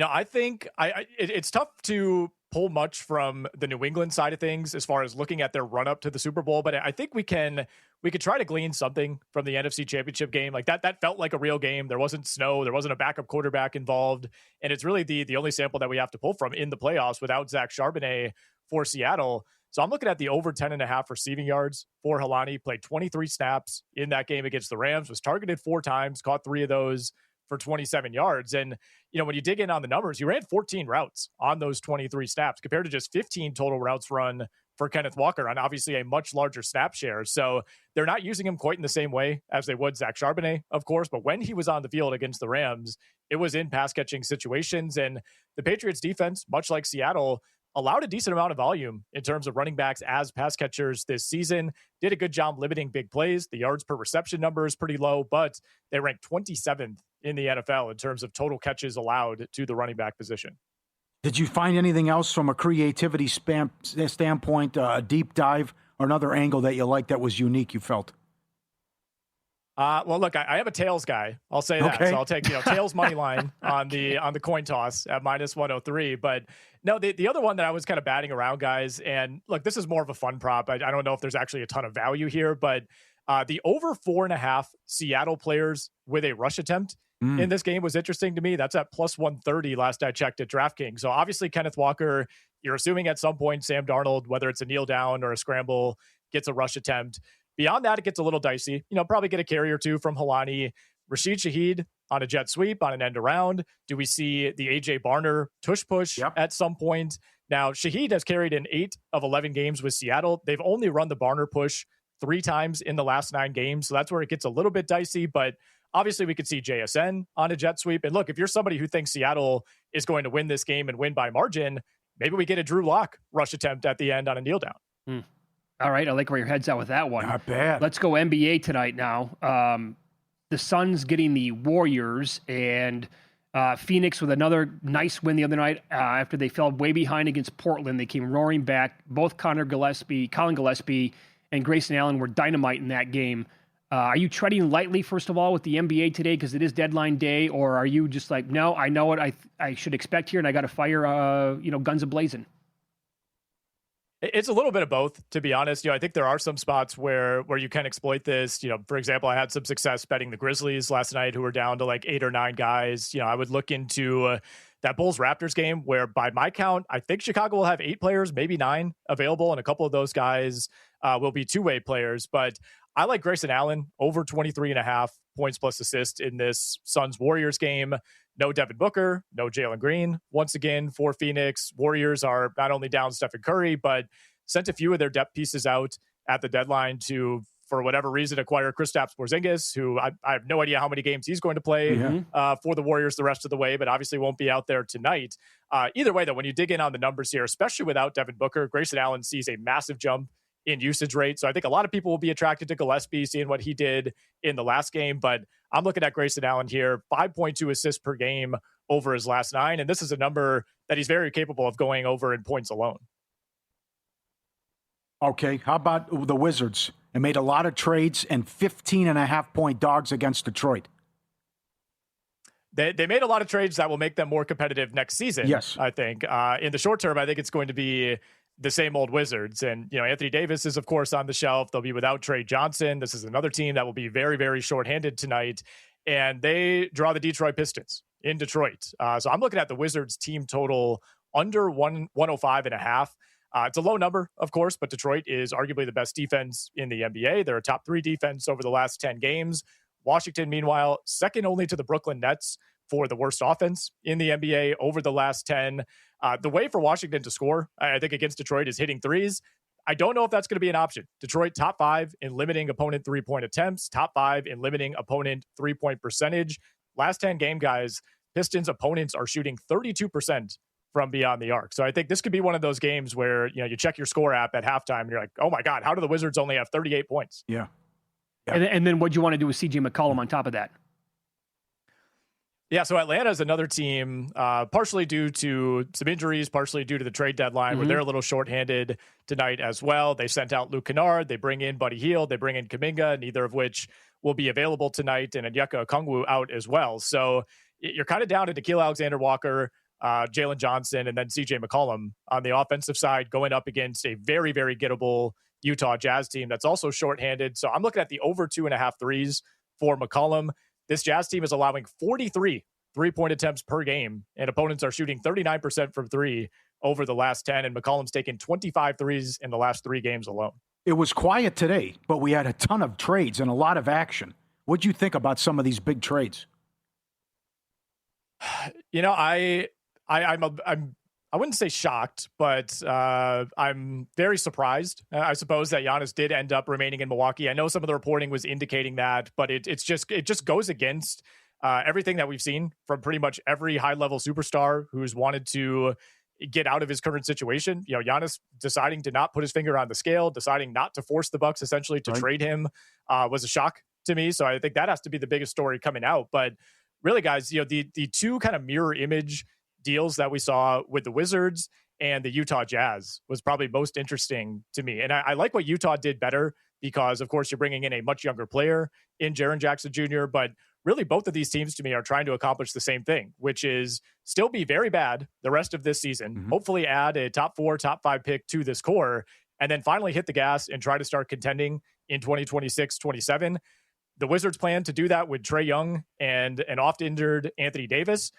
I think it's tough to pull much from the New England side of things as far as looking at their run up to the Super Bowl, but I think we could try to glean something from the NFC Championship game. Like that felt like a real game. There wasn't snow, there wasn't a backup quarterback involved, and it's really the only sample that we have to pull from in the playoffs without Zach Charbonnet for Seattle. So I'm looking at the over 10.5 receiving yards for Halani. Played 23 snaps in that game against the Rams, was targeted 4 times, caught 3 of those for 27 yards. And, when you dig in on the numbers, he ran 14 routes on those 23 snaps compared to just 15 total routes run for Kenneth Walker on obviously a much larger snap share. So they're not using him quite in the same way as they would Zach Charbonnet, of course. But when he was on the field against the Rams, it was in pass catching situations. And the Patriots defense, much like Seattle, allowed a decent amount of volume in terms of running backs as pass catchers this season. Did a good job limiting big plays. The yards per reception number is pretty low, but they ranked 27th in the NFL in terms of total catches allowed to the running back position. Did you find anything else from a creativity standpoint, a deep dive, or another angle that you liked that was unique, you felt? Well, look, I am a tails guy. I'll say that. Okay. So I'll take tails money line on the coin toss at minus 103. But no, the other one that I was kind of batting around, guys, and look, this is more of a fun prop. I don't know if there's actually a ton of value here, but the over 4.5 Seattle players with a rush attempt in this game was interesting to me. That's at plus 130 last I checked at DraftKings. So obviously Kenneth Walker, you're assuming at some point Sam Darnold, whether it's a kneel down or a scramble, gets a rush attempt. Beyond that, it gets a little dicey. Probably get a carry or 2 from Halani. Rashid Shaheed on a jet sweep, on an end around. Do we see the A.J. Barner tush push at some point? Now, Shaheed has carried in 8 of 11 games with Seattle. They've only run the Barner push 3 times in the last 9 games. So that's where it gets a little bit dicey. But obviously, we could see JSN on a jet sweep. And look, if you're somebody who thinks Seattle is going to win this game and win by margin, maybe we get a Drew Lock rush attempt at the end on a kneel down. All right, I like where your head's at with that one. Not bad. Let's go NBA tonight now. The Suns getting the Warriors, and Phoenix with another nice win the other night after they fell way behind against Portland. They came roaring back. Both Colin Gillespie, and Grayson Allen were dynamite in that game. Are you treading lightly, first of all, with the NBA today because it is deadline day, or are you just like, no, I know what I should expect here, and I got to fire, guns a-blazing? It's a little bit of both, to be honest. I think there are some spots where you can exploit this. For example, I had some success betting the Grizzlies last night, who were down to like 8 or 9 guys. I would look into that Bulls-Raptors game where, by my count, I think Chicago will have 8 players, maybe 9 available, and a couple of those guys will be two-way players. But I like Grayson Allen over 23.5 points plus assists in this Suns-Warriors game. No Devin Booker, no Jalen Green. Once again, for Phoenix, Warriors are not only down Stephen Curry, but sent a few of their depth pieces out at the deadline to, for whatever reason, acquire Kristaps Porzingis, who I have no idea how many games he's going to play for the Warriors the rest of the way, but obviously won't be out there tonight. Either way, though, when you dig in on the numbers here, especially without Devin Booker, Grayson Allen sees a massive jump in usage rate. So I think a lot of people will be attracted to Gillespie, seeing what he did in the last game. But I'm looking at Grayson Allen here, 5.2 assists per game over his last 9. And this is a number that he's very capable of going over in points alone. Okay, how about the Wizards? They made a lot of trades and 15.5-point dogs against Detroit. They made a lot of trades that will make them more competitive next season. Yes. I think. In the short term, I think it's going to be the same old Wizards. And, Anthony Davis is, of course, on the shelf. They'll be without Trey Johnson. This is another team that will be very, very shorthanded tonight. And they draw the Detroit Pistons in Detroit. So I'm looking at the Wizards team total under 105.5. It's a low number, of course, but Detroit is arguably the best defense in the NBA. They're a top 3 defense over the last 10 games. Washington, meanwhile, second only to the Brooklyn Nets for the worst offense in the NBA over the last 10. The way for Washington to score, I think, against Detroit is hitting threes. I don't know if that's going to be an option. Detroit, top 5 in limiting opponent 3-point attempts, top 5 in limiting opponent 3-point percentage. Last 10 game, guys, Pistons opponents are shooting 32% from beyond the arc. So I think this could be one of those games where, you check your score app at halftime and you're like, oh my God, how do the Wizards only have 38 points? Yeah. And then what do you want to do with CJ McCollum on top of that? Yeah, so Atlanta is another team, partially due to some injuries, partially due to the trade deadline, where they're a little shorthanded tonight as well. They sent out Luke Kennard, they bring in Buddy Hield, they bring in Kuminga, neither of which will be available tonight, and Onyeka Okongwu out as well. So you're kind of down to Nickeil Alexander-Walker, Jalen Johnson, and then CJ McCollum on the offensive side, going up against a very, very gettable Utah Jazz team that's also shorthanded. So I'm looking at the over 2.5 threes for McCollum. This Jazz team is allowing 43 3-point attempts per game, and opponents are shooting 39% from three over the last 10, and McCollum's taken 25 threes in the last 3 games alone. It was quiet today, but we had a ton of trades and a lot of action. What'd you think about some of these big trades? You know, I wouldn't say shocked, but I'm very surprised. I suppose that Giannis did end up remaining in Milwaukee. I know some of the reporting was indicating that, but it just goes against everything that we've seen from pretty much every high-level superstar who's wanted to get out of his current situation. You know, Giannis deciding to not put his finger on the scale, deciding not to force the Bucks essentially to trade him was a shock to me. So I think that has to be the biggest story coming out. But really, guys, you know, the two kind of mirror image deals that we saw with the Wizards and the Utah Jazz was probably most interesting to me. And I like what Utah did better because, of course, you're bringing in a much younger player in Jaren Jackson Jr., but really both of these teams to me are trying to accomplish the same thing, which is still be very bad the rest of this season, hopefully add a top 4, top 5 pick to this core, and then finally hit the gas and try to start contending in 2026, 27. The Wizards plan to do that with Trae Young and an oft-injured Anthony Davis.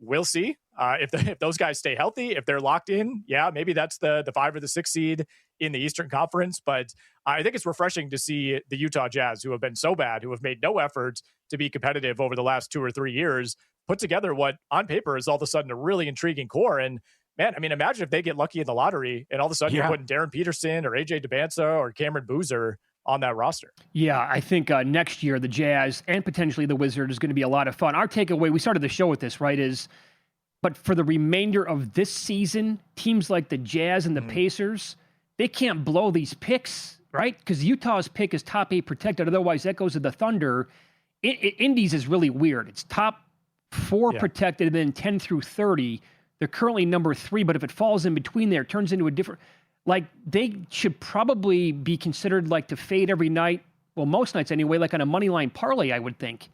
We'll see if those guys stay healthy, if they're locked in. Yeah, maybe that's the 5 or the 6 seed in the Eastern Conference. But I think it's refreshing to see the Utah Jazz, who have been so bad, who have made no effort to be competitive over the last 2 or 3 years, put together what on paper is all of a sudden a really intriguing core. And man, I mean, imagine if they get lucky in the lottery and all of a sudden you're putting Darren Peterson or AJ DeBanza or Cameron Boozer on that roster. Yeah, I think next year the Jazz and potentially the Wizards is going to be a lot of fun. Our takeaway, we started the show with this, right, is but for the remainder of this season, teams like the Jazz and the Pacers, they can't blow these picks, right? Because Utah's pick is top 8 protected. Otherwise, that goes to the Thunder. Indies is really weird. It's top 4 protected and then 10 through 30. They're currently number 3, but if it falls in between there, it turns into a different... Like, they should probably be considered like to fade every night. Well, most nights anyway, like on a money line parlay, I would think.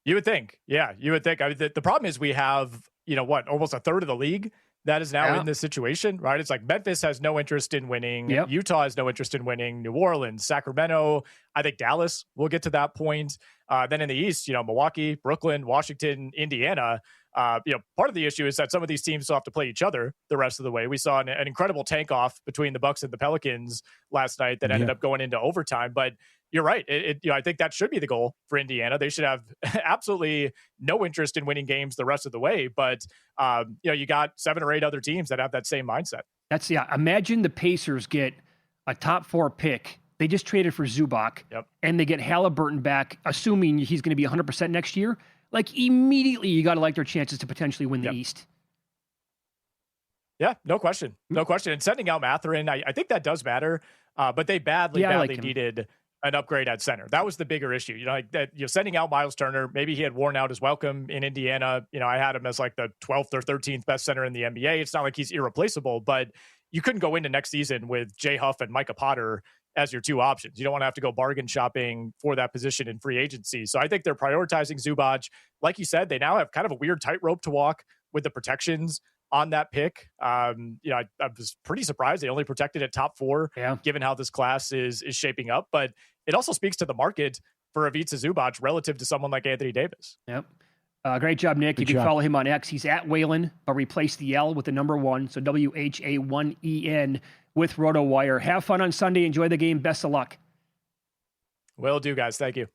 You would think. Yeah, you would think. I mean, the problem is we have, you know, almost a third of the league that is now in this situation, right? It's like Memphis has no interest in winning. Utah has no interest in winning. New Orleans, Sacramento, I think Dallas will get to that point. Then in the East, you know, Milwaukee, Brooklyn, Washington, Indiana. You know, part of the issue is that some of these teams still have to play each other the rest of the way. We saw an incredible tank off between the Bucks and the Pelicans last night that ended up going into overtime. But you're right. You know, I think that should be the goal for Indiana. They should have absolutely no interest in winning games the rest of the way. But, you know, you got 7 or 8 other teams that have that same mindset. Imagine the Pacers get a top 4 pick. They just traded for Zubac. And they get Halliburton back, assuming he's going to be 100% next year. Like, immediately, you got to like their chances to potentially win the East. Yeah, no question. No question. And sending out Mathurin, I think that does matter. But they badly needed an upgrade at center. That was the bigger issue. You know, like that, you know, sending out Miles Turner, maybe he had worn out his welcome in Indiana. You know, I had him as like the 12th or 13th best center in the NBA. It's not like he's irreplaceable, but you couldn't go into next season with Jay Huff and Micah Potter as your 2 options. You don't want to have to go bargain shopping for that position in free agency. So I think they're prioritizing Zubac. Like you said, they now have kind of a weird tightrope to walk with the protections on that pick. You know, I was pretty surprised they only protected at top 4, given how this class is shaping up. But it also speaks to the market for Ivica Zubac relative to someone like Anthony Davis. Great job, Nick. You can follow him on X. He's at Whalen, but replace the L with the number 1. So WHA1EN with RotoWire. Have fun on Sunday. Enjoy the game. Best of luck. Will do, guys. Thank you.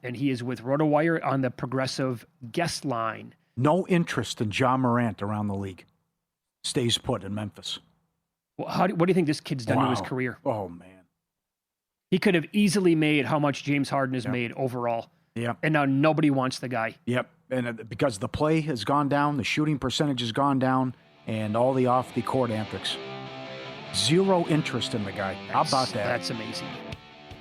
And he is with RotoWire on the Progressive guest line. No interest in Ja Morant around the league. Stays put in Memphis. Well, what do you think this kid's done to his career? Oh, man. He could have easily made how much James Harden has made overall. And now nobody wants the guy. And because the play has gone down, the shooting percentage has gone down, and all the off-the-court antics. 0 interest in the guy. How about that? That's amazing.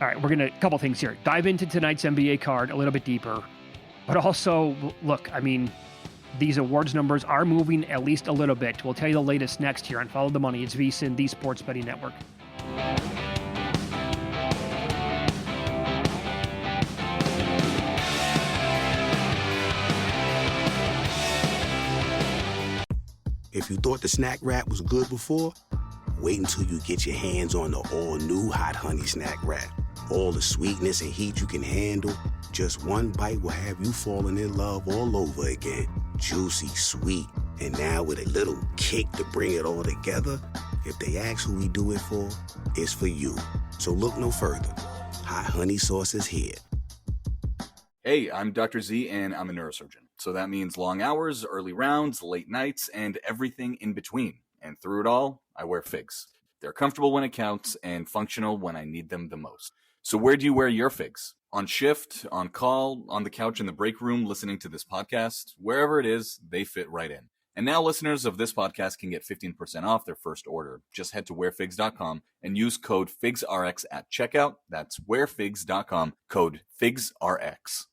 All right, we're going to, a couple things here. Dive into tonight's NBA card a little bit deeper. But also, look, I mean, these awards numbers are moving at least a little bit. We'll tell you the latest next here on Follow the Money. It's VSiN, the Sports Betting Network. If you thought the snack wrap was good before, wait until you get your hands on the all-new Hot Honey Snack Wrap. All the sweetness and heat you can handle, just one bite will have you falling in love all over again. Juicy, sweet, and now with a little kick to bring it all together. If they ask who we do it for, it's for you. So look no further. Hot Honey Sauce is here. Hey, I'm Dr. Z, and I'm a neurosurgeon. So that means long hours, early rounds, late nights, and everything in between. And through it all, I wear figs. They're comfortable when it counts and functional when I need them the most. So where do you wear your figs? On shift, on call, on the couch in the break room, listening to this podcast? Wherever it is, they fit right in. And now listeners of this podcast can get 15% off their first order. Just head to wearfigs.com and use code FIGSRX at checkout. That's wearfigs.com, code FIGSRX.